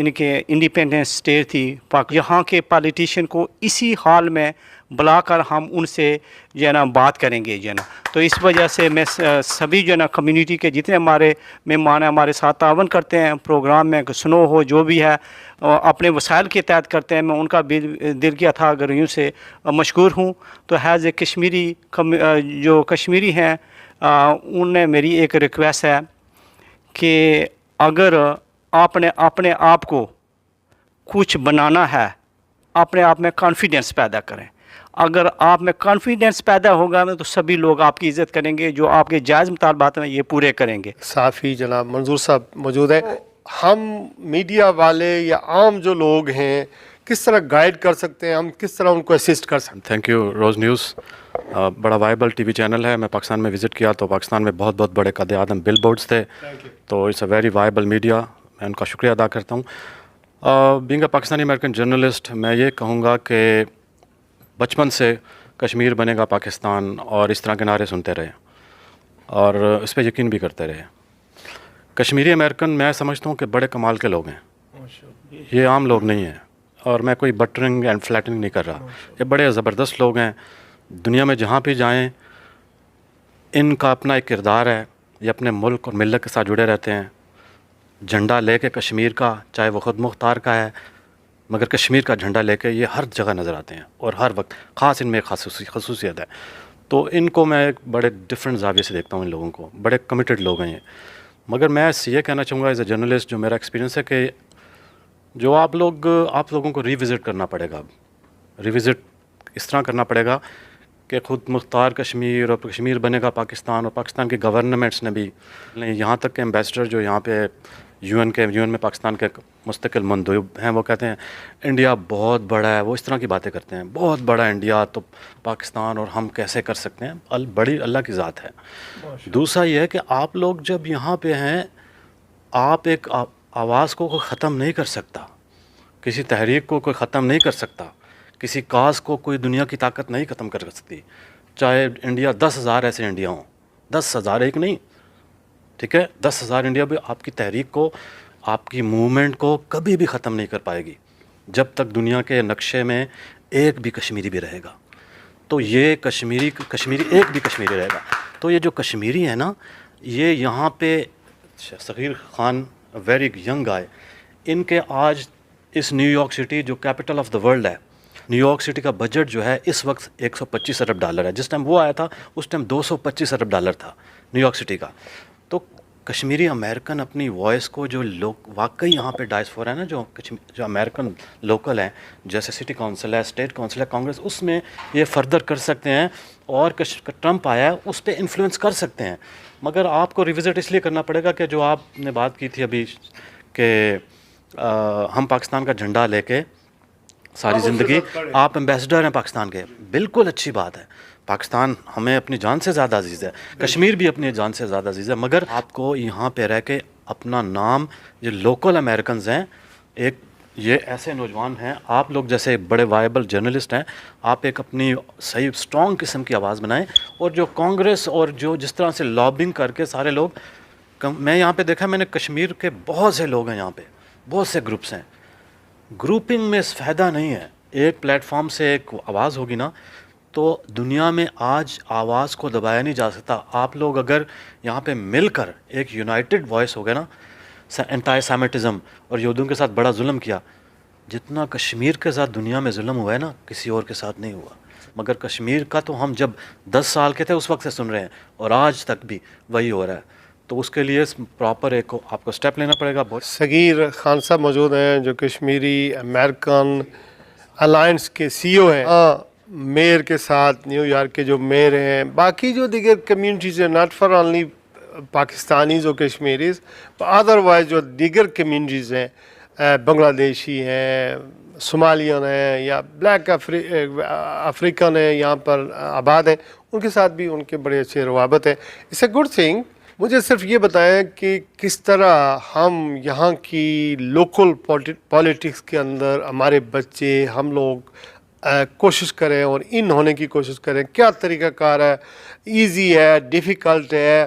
ان کے independence state تھی یہاں کے پالیٹیشین کو اسی حال میں بلا کر ہم ان سے جو ہے نا بات کریں گے جو ہے نا. تو اس وجہ سے میں سبھی جو ہے نا کمیونٹی کے جتنے ہمارے مہمان ہیں ہمارے ساتھ تعاون کرتے ہیں پروگرام میں سنو ہو جو بھی ہے اپنے وسائل کے تحت کرتے ہیں, میں ان کا دل کی اتھاہ گرمیوں سے مشکور ہوں. تو ایز اے کشمیری جو کشمیری ہیں ان نے میری ایک ریکویسٹ ہے کہ اگر آپ نے اپنے آپ کو کچھ بنانا ہے اپنے آپ میں کانفیڈنس پیدا کریں. اگر آپ میں کانفیڈنس پیدا ہوگا تو سبھی لوگ آپ کی عزت کریں گے, جو آپ کے جائز مطالبات ہیں یہ پورے کریں گے. صحافی جناب منظور صاحب موجود ہیں. ہم میڈیا والے یا عام جو لوگ ہیں کس طرح گائیڈ کر سکتے ہیں, ہم کس طرح ان کو اسسٹ کر سکتے ہیں؟ Thank you. روز نیوز بڑا وائبل ٹی وی چینل ہے. میں پاکستان میں وزٹ کیا تو پاکستان میں بہت بڑے قد اعظم بل بورڈز تھے, تو it's a very viable media. میں ان کا شکریہ ادا کرتا ہوں. Being a Pakistani American journalist میں یہ کہوں گا کہ بچپن سے کشمیر بنے گا پاکستان اور اس طرح کے نعرے سنتے رہے اور اس پہ یقین بھی کرتے رہے. کشمیری امریکن میں سمجھتا ہوں کہ بڑے کمال کے لوگ ہیں, یہ عام لوگ نہیں ہیں, اور میں کوئی بٹرنگ اینڈ فلیٹنگ نہیں کر رہا. یہ بڑے زبردست لوگ ہیں. دنیا میں جہاں بھی جائیں ان کا اپنا ایک کردار ہے, یہ اپنے ملک اور ملت کے ساتھ جڑے رہتے ہیں. جھنڈا لے کے کشمیر کا, چاہے وہ خود مختار کا ہے, مگر کشمیر کا جھنڈا لے کے یہ ہر جگہ نظر آتے ہیں اور ہر وقت. خاص ان میں ایک خصوصیت ہے, تو ان کو میں ایک بڑے ڈفرینٹ زاویے سے دیکھتا ہوں. ان لوگوں کو بڑے کمیٹڈ لوگ ہیں یہ. مگر میں یہ کہنا چاہوں گا ایز اے جرنلسٹ, جو میرا ایکسپیرینس ہے کہ جو آپ لوگوں کو ریوزٹ کرنا پڑے گا. ریوزٹ اس طرح کرنا پڑے گا کہ خود مختار کشمیر اور کشمیر بنے گا پاکستان, اور پاکستان کے گورنمنٹس نے بھی, یہاں تک کہ ایمبیسڈر جو یہاں پہ یو این میں پاکستان کے مستقل مندوب ہیں وہ کہتے ہیں انڈیا بہت بڑا ہے. وہ اس طرح کی باتیں کرتے ہیں, بہت بڑا انڈیا تو پاکستان اور ہم کیسے کر سکتے ہیں. بڑی اللہ کی ذات ہے. دوسرا یہ ہے کہ آپ لوگ جب یہاں پہ ہیں, آپ ایک آواز کو کوئی ختم نہیں کر سکتا, کسی تحریک کو کوئی ختم نہیں کر سکتا, کسی کاز کو کوئی دنیا کی طاقت نہیں ختم کر سکتی. چاہے انڈیا 10,000 ایسے انڈیا ہوں, 10,000 ایک نہیں, ٹھیک ہے, 10,000 انڈیا بھی آپ کی تحریک کو, آپ کی موومنٹ کو کبھی بھی ختم نہیں کر پائے گی جب تک دنیا کے نقشے میں ایک بھی کشمیری بھی رہے گا. تو یہ کشمیری ایک بھی کشمیری رہے گا. تو یہ جو کشمیری ہیں نا, یہ یہاں پہ صغیر خان ویری ینگ آئے, ان کے آج اس نیو یارک سٹی جو کیپٹل آف دا ورلڈ ہے, نیو یارک سٹی کا بجٹ جو ہے اس وقت $125 ارب ہے. جس ٹائم وہ آیا تھا اس ٹائم $225 ارب تھا نیو یارک سٹی کا. تو کشمیری امریکن اپنی وائس کو, جو لوگ واقعی یہاں پہ ڈائسپورا ہے نا, جو امریکن لوکل ہیں, جیسے سٹی کونسل ہے, اسٹیٹ کونسل ہے, کانگریس, اس میں یہ فردر کر سکتے ہیں. اور ٹرمپ آیا ہے اس پہ انفلوئنس کر سکتے ہیں. مگر آپ کو ریوزٹ اس لیے کرنا پڑے گا کہ جو آپ نے بات کی تھی ابھی کہ ہم پاکستان کا جھنڈا لے کے ساری زندگی, آپ ایمبیسڈر ہیں پاکستان کے, بالکل اچھی بات ہے. پاکستان ہمیں اپنی جان سے زیادہ عزیز ہے, کشمیر بھی اپنی جان سے زیادہ عزیز ہے. مگر آپ کو یہاں پہ رہ کے اپنا نام, یہ لوکل امریکنز ہیں, ایک یہ ایسے نوجوان ہیں, آپ لوگ جیسے بڑے وائبل جرنلسٹ ہیں, آپ ایک اپنی صحیح اسٹرانگ قسم کی آواز بنائیں. اور جو کانگریس اور جو جس طرح سے لابنگ کر کے سارے لوگ, میں یہاں پہ دیکھا, میں نے کشمیر کے بہت سے لوگ ہیں یہاں پہ, بہت سے گروپس ہیں. گروپنگ میں فائدہ نہیں ہے. ایک پلیٹ فارم سے ایک آواز ہوگی نا, تو دنیا میں آج آواز کو دبایا نہیں جا سکتا. آپ لوگ اگر یہاں پہ مل کر ایک یونائٹڈ وائس ہو گیا نا, اینٹائی سیمیٹزم اور یہودیوں کے ساتھ بڑا ظلم کیا, جتنا کشمیر کے ساتھ دنیا میں ظلم ہوا ہے نا, کسی اور کے ساتھ نہیں ہوا. مگر کشمیر کا تو ہم جب 10 سال کے تھے اس وقت سے سن رہے ہیں, اور آج تک بھی وہی ہو رہا ہے. تو اس کے لیے پراپر ایک آپ کو اسٹیپ لینا پڑے گا. بہت صغیر خان صاحب موجود ہیں جو کشمیری امریکن الائنس کے سی او ہیں. میئر کے ساتھ نیو یارک کے جو میئر ہیں, باقی جو دیگر کمیونٹیز ہیں, ناٹ فار اونلی پاکستانیز اور کشمیریز, ادر وائز جو دیگر کمیونٹیز ہیں, بنگلہ دیشی ہیں, صومالیان ہیں, یا بلیک افریقن ہیں, یہاں پر آباد ہیں, ان کے ساتھ بھی ان کے بڑے اچھے روابط ہیں. It's a good thing. مجھے صرف یہ بتائیں کہ کس طرح ہم یہاں کی لوکل پالیٹکس کے اندر ہمارے بچے, ہم لوگ کوشش کریں اور ان ہونے کی کوشش کریں. کیا طریقہ کار ہے, ایزی ہے, ڈیفیکلٹ ہے,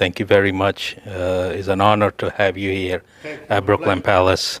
Thank you very much. It's an honor to have you here at Brooklyn Palace.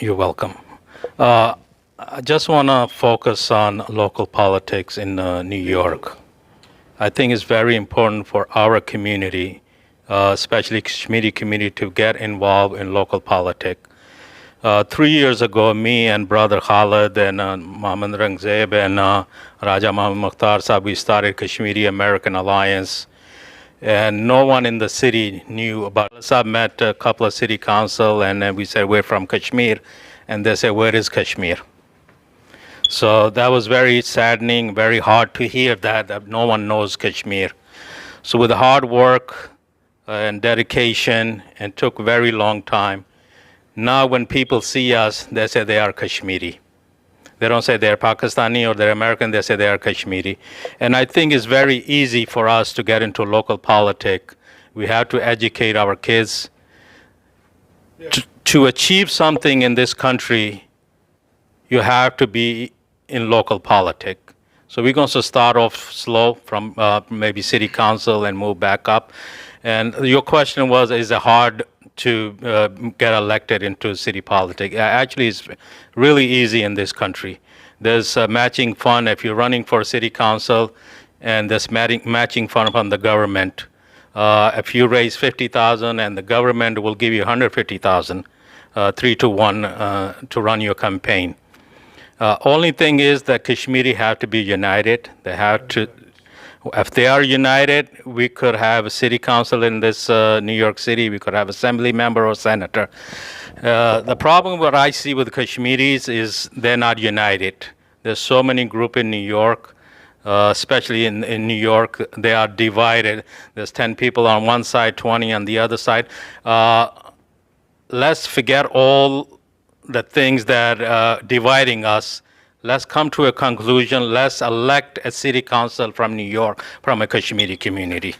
You're welcome. I just want to focus on local politics in New York. I think it's very important for our community, especially Kashmiri community, to get involved in local politics. 3 years ago, me and brother Khalid and Mohammad Rangzeb and Raja Muhammad Mukhtar Sahib, we started Kashmiri American Alliance. And no one in the city knew about us. I met a couple of city council and we said, we're from Kashmir. And they said, where is Kashmir? So that was very saddening, very hard to hear that no one knows Kashmir. So with hard work and dedication, and took a very long time, now when people see us, they say they are Kashmiri. They don't say they're Pakistani or they're American, they say they are Kashmiri. And I think it's very easy for us to get into local politics. We have to educate our kids. To achieve something in this country, you have to be in local politics. So we're going to start off slow from maybe city council and move back up. And your question was, is it hard to get elected into city politics? Actually, it's really easy in this country. There's a matching fund if you're running for city council, and there's matching fund from the government. If you raise 50,000 and the government will give you 150,000, 3 to 1 to run your campaign. Only thing is that Kashmiri have to be united. They have to. If they are united, we could have a city council in this New York City. We could have assembly member or senator. The problem what I see with Kashmiris is they're not united. There's so many groups in New York, especially in New York, they are divided. There's 10 people on one side, 20 on the other side. Let's forget all the things that are dividing us. Let's come to a conclusion. Let's elect a city council from New York, from a Kashmiri community.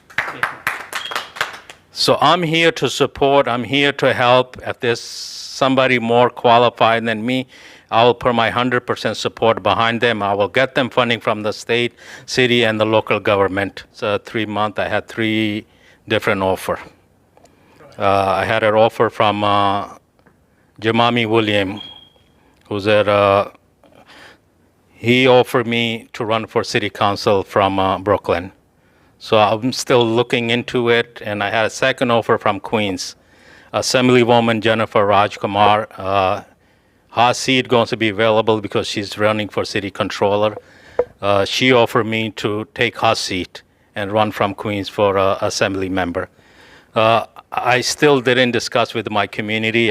So I'm here to support, I'm here to help. If there's somebody more qualified than me, I will put my 100% support behind them. I will get them funding from the state, city, and the local government. So 3 months, I had 3 different offers. I had an offer from Jamami William, who's at he offered me to run for city council from Brooklyn. So I'm still looking into it. And I had a second offer from Queens, Assemblywoman Jennifer Rajkumar. Her seat going to be available because she's running for city controller. She offered me to take her seat and run from Queens for assembly member. I still didn't discuss with my community.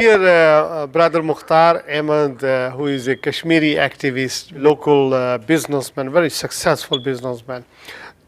Here, brother Mukhtar Ahmed, who is a Kashmiri activist, local businessman, very successful businessman.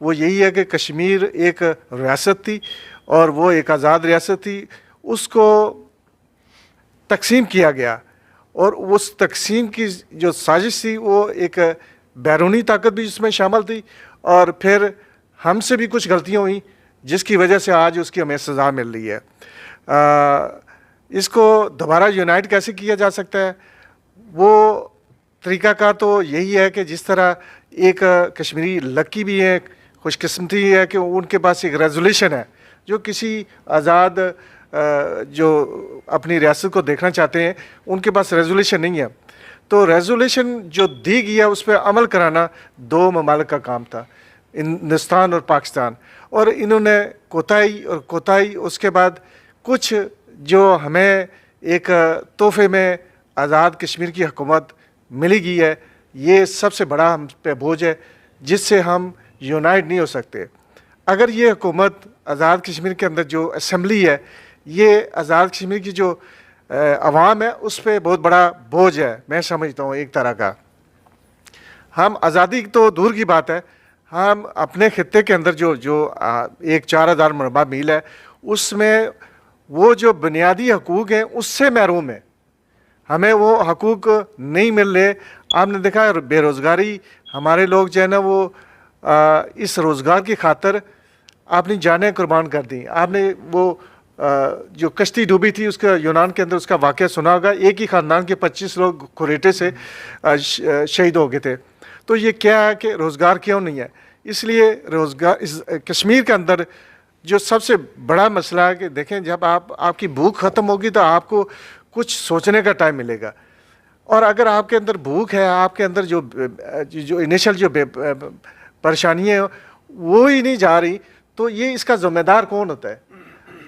وہ یہی ہے کہ کشمیر ایک ریاست تھی اور وہ ایک آزاد ریاست تھی، اس کو تقسیم کیا گیا، اور اس تقسیم کی جو سازش تھی وہ ایک بیرونی طاقت بھی اس میں شامل تھی، اور پھر ہم سے بھی کچھ غلطیاں ہوئیں جس کی وجہ سے آج اس کی ہمیں سزا مل رہی ہے۔ اس کو دوبارہ یونائٹ کیسے کیا جا سکتا ہے؟ وہ طریقہ کار تو یہی ہے کہ جس طرح ایک کشمیری لکی بھی ہے، خوش قسمتی ہے کہ ان کے پاس ایک ریزولیشن ہے، جو کسی آزاد جو اپنی ریاست کو دیکھنا چاہتے ہیں ان کے پاس ریزولیشن نہیں ہے، تو ریزولیشن جو دی گئی ہے اس پہ عمل کرانا دو ممالک کا کام تھا، ہندوستان اور پاکستان، اور انہوں نے کوتاہی اس کے بعد کچھ جو ہمیں ایک تحفے میں آزاد کشمیر کی حکومت ملی گئی ہے، یہ سب سے بڑا ہم پہ بوجھ ہے جس سے ہم یونائٹ نہیں ہو سکتے۔ اگر یہ حکومت آزاد کشمیر کے اندر جو اسمبلی ہے، یہ آزاد کشمیر کی جو عوام ہے اس پہ بہت بڑا بوجھ ہے، میں سمجھتا ہوں ایک طرح کا۔ ہم آزادی تو دور کی بات ہے، ہم اپنے خطے کے اندر جو ایک 4000 مربع میل ہے، اس میں وہ جو بنیادی حقوق ہیں اس سے محروم ہے، ہمیں وہ حقوق نہیں مل رہے۔ آپ نے دیکھا ہے بے روزگاری، ہمارے لوگ جو ہے نا وہ اس روزگار کی خاطر اپنی جانیں قربان کر دیں۔ آپ نے وہ جو کشتی ڈوبی تھی اس کا یونان کے اندر اس کا واقعہ سنا ہوگا، ایک ہی خاندان کے 25 لوگ کوریٹے سے شہید ہو گئے تھے۔ تو یہ کیا ہے کہ روزگار کیوں نہیں ہے؟ اس لیے روزگار اس کشمیر کے اندر جو سب سے بڑا مسئلہ ہے کہ دیکھیں جب آپ کی بھوک ختم ہوگی تو آپ کو کچھ سوچنے کا ٹائم ملے گا، اور اگر آپ کے اندر بھوک ہے، آپ کے اندر جو انیشل جو پریشانیاں ہیں وہ ہی نہیں جا رہی، تو یہ اس کا ذمہ دار کون ہوتا ہے؟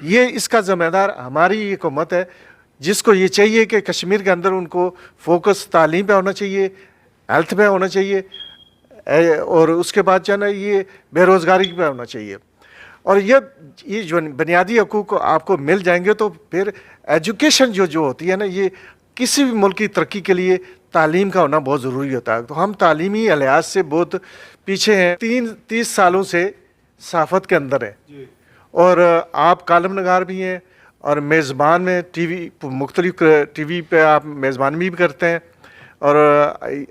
یہ اس کا ذمہ دار ہماری حکومت ہے، جس کو یہ چاہیے کہ کشمیر کے اندر ان کو فوکس تعلیم پہ ہونا چاہیے، ہیلتھ پہ ہونا چاہیے، اور اس کے بعد جو ہے نا یہ بے روزگاری پہ ہونا چاہیے، اور یہ جو بنیادی حقوق آپ کو مل جائیں گے تو پھر ایجوکیشن جو ہوتی ہے نا، یہ کسی بھی ملک کی ترقی کے لیے تعلیم کا ہونا بہت ضروری ہوتا ہے۔ تو ہم تعلیمی لحاظ سے بہت پیچھے ہیں، 30 سالوں سے صحافت کے اندر ہیں، اور آپ کالم نگار بھی ہیں اور میزبان میں ٹی وی مختلف ٹی وی پہ آپ میزبانی بھی کرتے ہیں، اور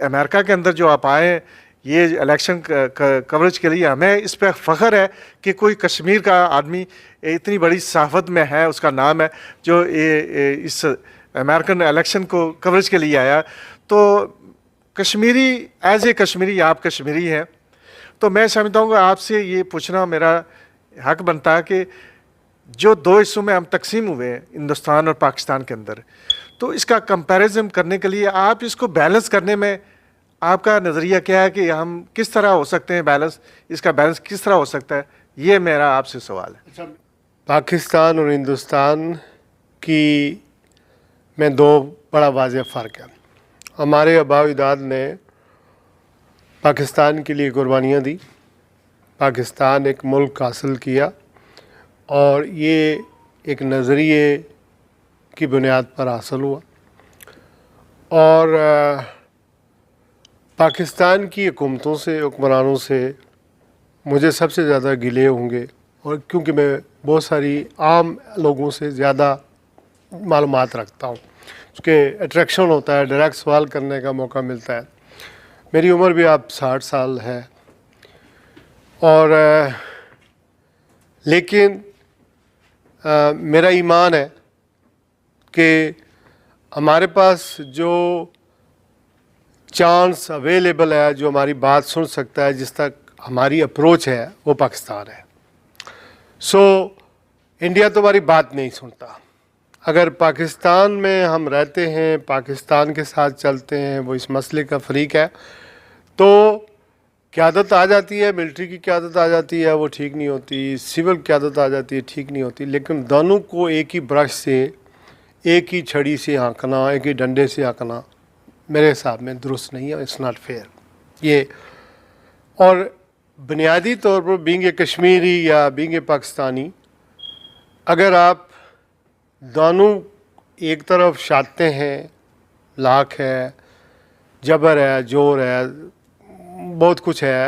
امریکہ کے اندر جو آپ آئے ہیں یہ الیکشن کوریج کے لیے، ہمیں اس پہ فخر ہے کہ کوئی کشمیر کا آدمی اتنی بڑی صحافت میں ہے، اس کا نام ہے، جو اس امریکن الیکشن کو کوریج کے لیے آیا۔ تو کشمیری ایز اے کشمیری آپ کشمیری ہیں، تو میں سمجھتا ہوں کہ آپ سے یہ پوچھنا میرا حق بنتا ہے کہ جو دو حصوں میں ہم تقسیم ہوئے ہیں ہندوستان اور پاکستان کے اندر، تو اس کا کمپیریزن کرنے کے لیے آپ اس کو بیلنس کرنے میں آپ کا نظریہ کیا ہے کہ ہم کس طرح ہو سکتے ہیں بیلنس، اس کا بیلنس کس طرح ہو سکتا ہے؟ یہ میرا آپ سے سوال ہے۔ پاکستان اور ہندوستان کی میں دو بڑا واضح فرق ہے۔ ہمارے آباء و اجداد نے پاکستان کے لیے قربانیاں دی، پاکستان ایک ملک حاصل کیا، اور یہ ایک نظریے کی بنیاد پر حاصل ہوا، اور پاکستان کی حکومتوں سے، حکمرانوں سے مجھے سب سے زیادہ گلے ہوں گے، اور کیونکہ میں بہت ساری عام لوگوں سے زیادہ معلومات رکھتا ہوں، کیونکہ اٹریکشن ہوتا ہے، ڈائریکٹ سوال کرنے کا موقع ملتا ہے۔ میری عمر بھی اب 60 سال ہے، اور لیکن میرا ایمان ہے کہ ہمارے پاس جو چانس اویلیبل ہے، جو ہماری بات سن سکتا ہے، جس تک ہماری اپروچ ہے، وہ پاکستان ہے۔ انڈیا تو ہماری بات نہیں سنتا۔ اگر پاکستان میں ہم رہتے ہیں، پاکستان کے ساتھ چلتے ہیں، وہ اس مسئلے کا فریق ہے، تو قیادت آ جاتی ہے، ملٹری کی قیادت آ جاتی ہے، وہ ٹھیک نہیں ہوتی، سول قیادت آ جاتی ہے، ٹھیک نہیں ہوتی، لیکن دونوں کو ایک ہی برش سے، ایک ہی چھڑی سے ہانکنا، ایک ہی ڈنڈے سے ہانکنا میرے حساب میں درست نہیں ہے، اٹس ناٹ فیئر۔ یہ اور بنیادی طور پر بینگ اے کشمیری یا بینگ اے پاکستانی، اگر آپ دونوں ایک طرف شاتے ہیں، لاکھ ہے، جبر ہے، جور ہے، بہت کچھ ہے،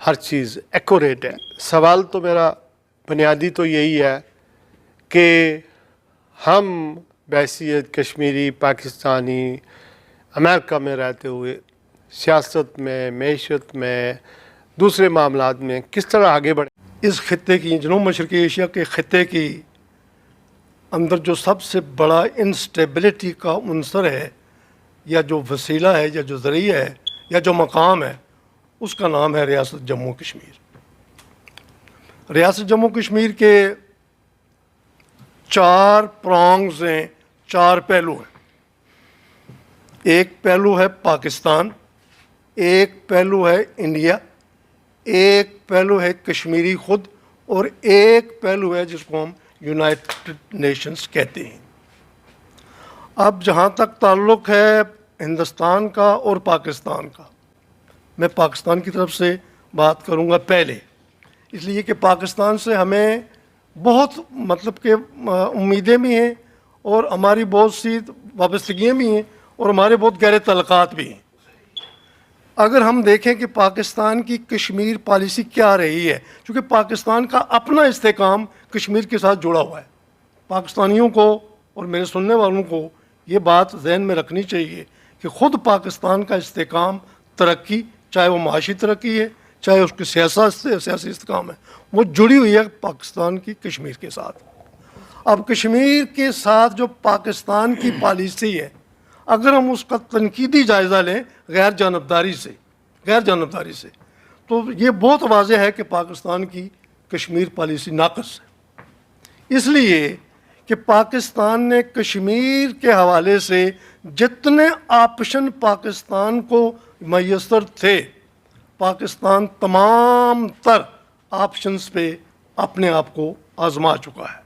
ہر چیز ایکوریٹ ہے. سوال تو میرا بنیادی تو یہی ہے کہ ہم بحیثیت کشمیری پاکستانی امریکہ میں رہتے ہوئے سیاست میں، معیشت میں، دوسرے معاملات میں کس طرح آگے بڑھیں؟ اس خطے کی، جنوب مشرقی ایشیا کے خطے کی اندر جو سب سے بڑا انسٹیبلٹی کا عنصر ہے، یا جو وسیلہ ہے، یا جو ذریعہ ہے، یا جو مقام ہے، اس کا نام ہے ریاست جموں کشمیر. ریاست جموں کشمیر کے 4 پرانگز ہیں، 4 پہلو ہیں. ایک پہلو ہے پاکستان، ایک پہلو ہے انڈیا، ایک پہلو ہے کشمیری خود، اور ایک پہلو ہے جس کو ہم یونائٹڈ نیشنز کہتے ہیں. اب جہاں تک تعلق ہے ہندوستان کا اور پاکستان کا، میں پاکستان کی طرف سے بات کروں گا پہلے، اس لیے کہ پاکستان سے ہمیں بہت مطلب کہ امیدیں بھی ہیں، اور ہماری بہت سی وابستگیاں بھی ہیں، اور ہمارے بہت گہرے تعلقات بھی ہیں. اگر ہم دیکھیں کہ پاکستان کی کشمیر پالیسی کیا رہی ہے، چونکہ پاکستان کا اپنا استحکام کشمیر کے ساتھ جڑا ہوا ہے. پاکستانیوں کو اور میرے سننے والوں کو یہ بات ذہن میں رکھنی چاہیے کہ خود پاکستان کا استحکام، ترقی، چاہے وہ معاشی ترقی ہے، چاہے اس کی سیاسی استحکام ہے، وہ جڑی ہوئی ہے پاکستان کی کشمیر کے ساتھ. اب کشمیر کے ساتھ جو پاکستان کی پالیسی ہے، اگر ہم اس کا تنقیدی جائزہ لیں غیر جانبداری سے، تو یہ بہت واضح ہے کہ پاکستان کی کشمیر پالیسی ناقص ہے. اس لیے کہ پاکستان نے کشمیر کے حوالے سے جتنے آپشن پاکستان کو میسر تھے، پاکستان تمام تر آپشنز پہ اپنے آپ کو آزما چکا ہے.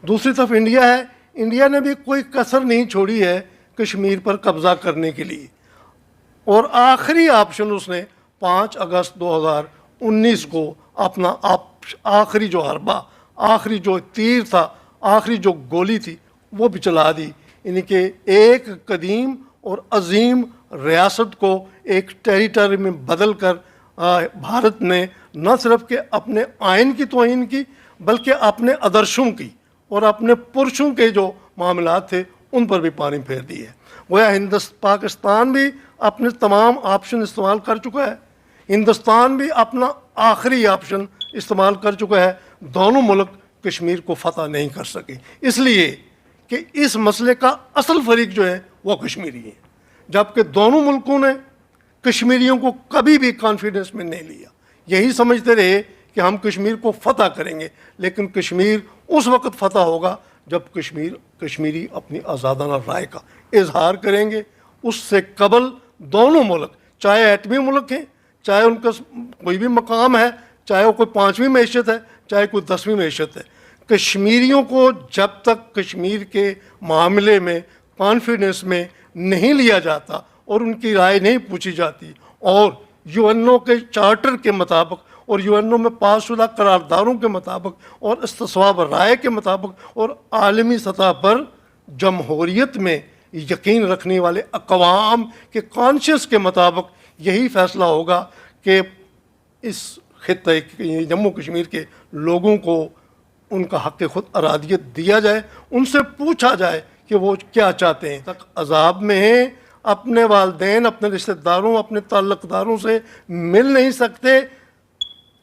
دوسری طرف انڈیا ہے، انڈیا نے بھی کوئی کسر نہیں چھوڑی ہے کشمیر پر قبضہ کرنے کے لیے، اور آخری آپشن اس نے 5 اگست 2019 کو اپنا آخری جو حربہ، آخری جو تیر تھا، آخری جو گولی تھی، وہ بھی چلا دی. یعنی کہ ایک قدیم اور عظیم ریاست کو ایک ٹیریٹری میں بدل کر بھارت نے نہ صرف کہ اپنے آئین کی توہین کی، بلکہ اپنے آدرشوں کی اور اپنے پرشوں کے جو معاملات تھے ان پر بھی پانی پھیر دی ہے. گویا پاکستان بھی اپنے تمام آپشن استعمال کر چکا ہے، ہندوستان بھی اپنا آخری آپشن استعمال کر چکا ہے. دونوں ملک کشمیر کو فتح نہیں کر سکے، اس لیے کہ اس مسئلے کا اصل فریق جو ہے وہ کشمیری ہے، جبکہ دونوں ملکوں نے کشمیریوں کو کبھی بھی کانفیڈنس میں نہیں لیا. یہی سمجھتے رہے کہ ہم کشمیر کو فتح کریں گے، لیکن کشمیر اس وقت فتح ہوگا جب کشمیری اپنی آزادانہ رائے کا اظہار کریں گے. اس سے قبل دونوں ملک، چاہے ایٹمی ملک ہیں، چاہے ان کا کوئی بھی مقام ہے، چاہے وہ کوئی 5ویں معیشت ہے، چاہے کوئی 10ویں معیشت ہے، کشمیریوں کو جب تک کشمیر کے معاملے میں کانفیڈنس میں نہیں لیا جاتا اور ان کی رائے نہیں پوچھی جاتی، اور یو این او کے چارٹر کے مطابق اور یو این او میں پاس شدہ قراردادوں کے مطابق اور استصواب رائے کے مطابق اور عالمی سطح پر جمہوریت میں یقین رکھنے والے اقوام کے کانشیس کے مطابق یہی فیصلہ ہوگا کہ اس خطے جموں کشمیر کے لوگوں کو ان کا حق خود ارادیت دیا جائے، ان سے پوچھا جائے کہ وہ کیا چاہتے ہیں. تک عذاب میں ہیں، اپنے والدین، اپنے رشتہ داروں، اپنے تعلق داروں سے مل نہیں سکتے.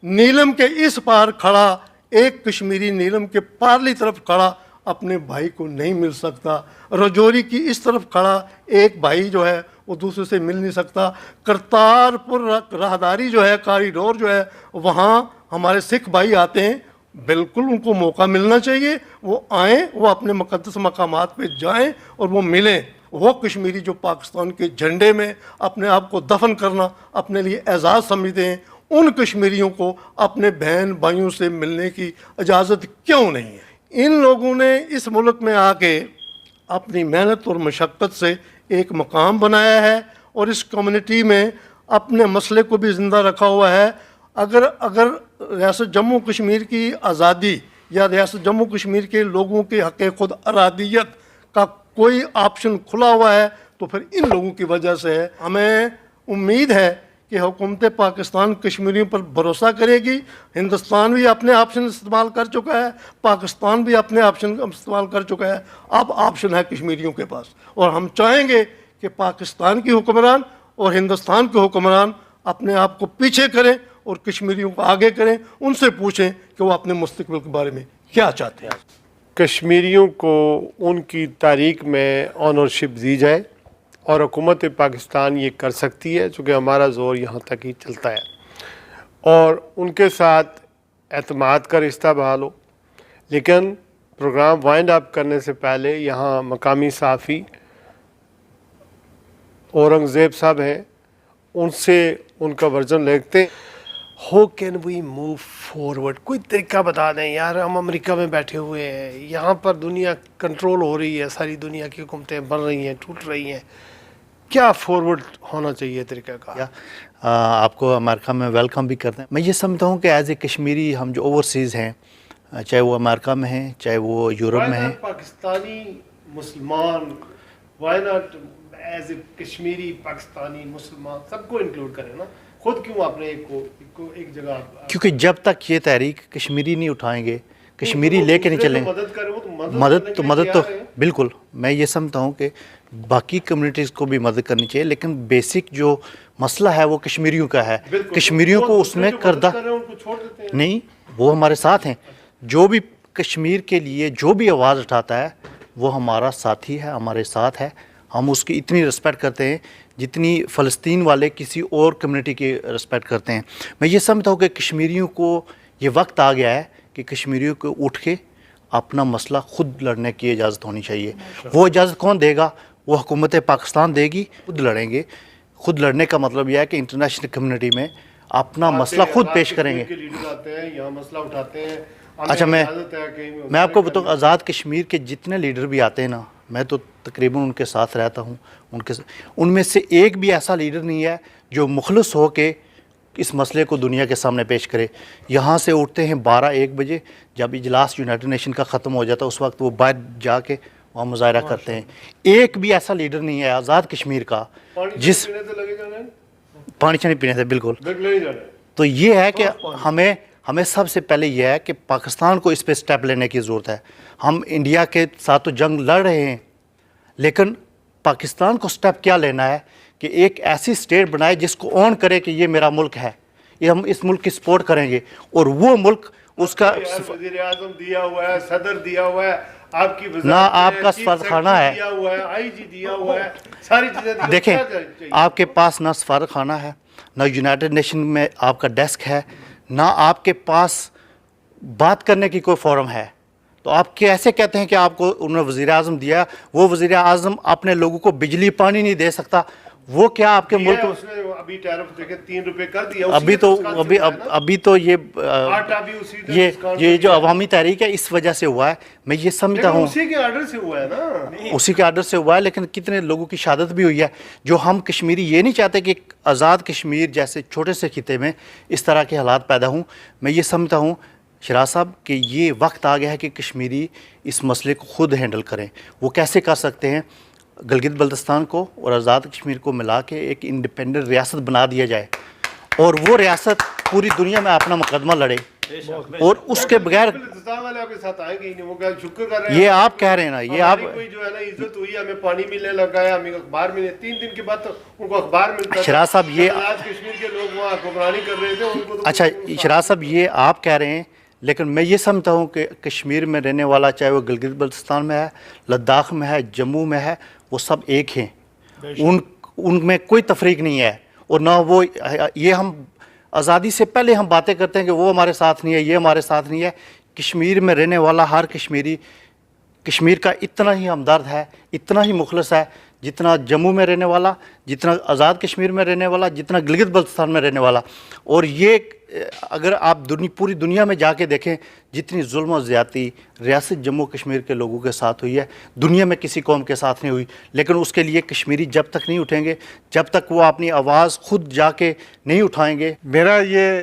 نیلم کے اس پار کھڑا ایک کشمیری نیلم کے پارلی طرف کھڑا اپنے بھائی کو نہیں مل سکتا. رجوری کی اس طرف کھڑا ایک بھائی جو ہے وہ دوسرے سے مل نہیں سکتا. کرتارپور راہداری جو ہے، کاریڈور جو ہے، وہاں ہمارے سکھ بھائی آتے ہیں، بالکل ان کو موقع ملنا چاہیے، وہ آئیں، وہ اپنے مقدس مقامات پہ جائیں اور وہ ملیں. وہ کشمیری جو پاکستان کے جھنڈے میں اپنے آپ کو دفن کرنا اپنے لیے اعزاز سمجھتے ہیں، ان کشمیریوں کو اپنے بہن بھائیوں سے ملنے کی اجازت کیوں نہیں ہے؟ ان لوگوں نے اس ملک میں آ کے اپنی محنت اور مشقت سے ایک مقام بنایا ہے اور اس کمیونٹی میں اپنے مسئلے کو بھی زندہ رکھا ہوا ہے. اگر ریاست جموں کشمیر کی آزادی یا ریاست جموں کشمیر کے لوگوں کے حق خود ارادیت کا کوئی آپشن کھلا ہوا ہے تو پھر ان لوگوں کی وجہ سے ہے. ہمیں امید ہے کہ حکومت پاکستان کشمیریوں پر بھروسہ کرے گی. ہندوستان بھی اپنے آپشن استعمال کر چکا ہے, پاکستان بھی اپنے آپشن استعمال کر چکا ہے, اب آپشن ہے کشمیریوں کے پاس. اور ہم چاہیں گے کہ پاکستان کی حکمران اور ہندوستان کے حکمران اپنے آپ کو پیچھے کریں اور کشمیریوں کو آگے کریں, ان سے پوچھیں کہ وہ اپنے مستقبل کے بارے میں کیا چاہتے ہیں. کشمیریوں کو ان کی تاریخ میں آنرشپ دی جائے اور حکومت پاکستان یہ کر سکتی ہے, چونکہ ہمارا زور یہاں تک ہی چلتا ہے, اور ان کے ساتھ اعتماد کا رشتہ بحال ہو. لیکن پروگرام وائنڈ اپ کرنے سے پہلے یہاں مقامی صحافی اورنگزیب صاحب ہیں, ان سے ان کا ورژن لکھتے ہیں. How can we move forward, کوئی طریقہ بتا دیں یار. ہم امریکہ میں بیٹھے ہوئے ہیں, یہاں پر دنیا کنٹرول ہو رہی ہے, ساری دنیا کی حکومتیں بن رہی ہیں, ٹوٹ رہی ہیں, کیا فارورڈ ہونا چاہیے طریقہ کا؟ آپ کو امریکہ میں ویلکم بھی کرتے ہیں. میں یہ سمجھتا ہوں کہ ایز اے کشمیری ہم جو اوورسیز ہیں, چاہے وہ امریکہ میں ہیں چاہے وہ یورپ میں ہیں, پاکستانی مسلمان, why not as a Kashmiri Pakistani مسلمان سب کو انکلوڈ کریں نا, خود کیوں اپنے ایک جگہ. کیونکہ جب تک یہ تحریک کشمیری نہیں اٹھائیں گے, کشمیری لے کے نہیں چلیں, مدد تو بالکل میں یہ سمجھتا ہوں کہ باقی کمیونٹیز کو بھی مدد کرنی چاہیے, لیکن بیسک جو مسئلہ ہے وہ کشمیریوں کا ہے. کشمیریوں کو اس میں کردہ نہیں, وہ ہمارے ساتھ ہیں. جو بھی کشمیر کے لیے جو بھی آواز اٹھاتا ہے وہ ہمارا ساتھی ہے, ہمارے ساتھ ہے. ہم اس کی اتنی رسپیکٹ کرتے ہیں جتنی فلسطین والے کسی اور کمیونٹی کی رسپیکٹ کرتے ہیں. میں یہ سمجھتا ہوں کہ کشمیریوں کو یہ وقت آ گیا ہے کہ کشمیریوں کو اٹھ کے اپنا مسئلہ خود لڑنے کی اجازت ہونی چاہیے. وہ اجازت کون دے گا؟ وہ حکومت پاکستان دے گی. خود لڑیں گے. خود لڑنے کا مطلب یہ ہے کہ انٹرنیشنل کمیونٹی میں اپنا مسئلہ خود پیش کریں گے. اچھا, میں آپ کو بتاؤں, آزاد کشمیر کے جتنے لیڈر بھی آتے ہیں نا, میں تو تقریباً ان کے ساتھ رہتا ہوں, ان میں سے ایک بھی ایسا لیڈر نہیں ہے جو مخلص ہو کے اس مسئلے کو دنیا کے سامنے پیش کرے. یہاں سے اٹھتے ہیں 12-1 بجے, جب اجلاس یونائٹڈ نیشن کا ختم ہو جاتا ہے اس وقت وہ باہر جا کے وہاں مظاہرہ کرتے ہیں. ایک بھی ایسا لیڈر نہیں ہے آزاد کشمیر کا جس پانی چانی پینے سے بالکل. تو یہ ہے کہ ہمیں سب سے پہلے یہ ہے کہ پاکستان کو اس پہ سٹیپ لینے کی ضرورت ہے. ہم انڈیا کے ساتھ تو جنگ لڑ رہے ہیں, لیکن پاکستان کو سٹیپ کیا لینا ہے کہ ایک ایسی سٹیٹ بنائے جس کو اون کرے کہ یہ میرا ملک ہے, یہ ہم اس ملک کی سپورٹ کریں گے, اور وہ ملک اس کا وزیر اعظم دیا ہوا ہے, صدر دیا ہوا ہے, آپ کی نہ آپ کا سفارت خانہ ہے, آئی جی دیا ہوا ہے, ساری چیزیں. دیکھیں آپ کے پاس نہ سفارت خانہ ہے, نہ یونائٹڈ نیشن میں آپ کا ڈیسک ہے, نہ آپ کے پاس بات کرنے کی کوئی فورم ہے. تو آپ کیسے کہتے ہیں کہ آپ کو انہوں نے وزیر اعظم دیا؟ وہ وزیر اعظم اپنے لوگوں کو بجلی پانی نہیں دے سکتا. وہ کیا آپ کے ملک ابھی ٹیرف دیکھیں 3 روپے کر دیا, ابھی تو یہ جو عوامی تحریک ہے اس وجہ سے ہوا ہے. میں یہ سمجھتا ہوں اسی کے آرڈر سے ہوا ہے نا, اسی کے آرڈر سے ہوا ہے, لیکن کتنے لوگوں کی شہادت بھی ہوئی ہے. جو ہم کشمیری یہ نہیں چاہتے کہ آزاد کشمیر جیسے چھوٹے سے خطے میں اس طرح کے حالات پیدا ہوں. میں یہ سمجھتا ہوں شراز صاحب کہ یہ وقت آ گیا ہے کہ کشمیری اس مسئلے کو خود ہینڈل کریں. وہ کیسے کر سکتے ہیں؟ گلگت بلتستان کو اور آزاد کشمیر کو ملا کے ایک انڈیپینڈنٹ ریاست بنا دیا جائے, اور وہ ریاست پوری دنیا میں اپنا مقدمہ لڑے, اور اس کے بغیر یہ آپ کہہ رہے ہیں نا, یہ آپ جو ہے نا عزت ہوئی, ہمیں پانی ملنے لگا ہے, ہمیں اخبار ملے, 3 دن کے بعد ان کو اخبار ملتا ہے. شراز صاحب یہ کشمیر کے لوگ وہاں حکمرانی کر رہے تھے, ان کو اچھا شراز صاحب یہ آپ کہہ رہے ہیں, لیکن میں یہ سمجھتا ہوں کہ کشمیر میں رہنے والا چاہے وہ گلگت بلتستان میں ہے, لداخ میں ہے, جموں میں ہے, وہ سب ایک ہیں. ان میں کوئی تفریق نہیں ہے. اور نہ وہ یہ ہم آزادی سے پہلے ہم باتیں کرتے ہیں کہ وہ ہمارے ساتھ نہیں ہے, یہ ہمارے ساتھ نہیں ہے. کشمیر میں رہنے والا ہر کشمیری کشمیر کا اتنا ہی ہمدرد ہے, اتنا ہی مخلص ہے جتنا جموں میں رہنے والا, جتنا آزاد کشمیر میں رہنے والا, جتنا گلگت بلتستان میں رہنے والا. اور یہ اگر آپ پوری دنیا میں جا کے دیکھیں جتنی ظلم و زیادتی ریاست جموں کشمیر کے لوگوں کے ساتھ ہوئی ہے, دنیا میں کسی قوم کے ساتھ نہیں ہوئی. لیکن اس کے لیے کشمیری جب تک نہیں اٹھیں گے, جب تک وہ اپنی آواز خود جا کے نہیں اٹھائیں گے. میرا یہ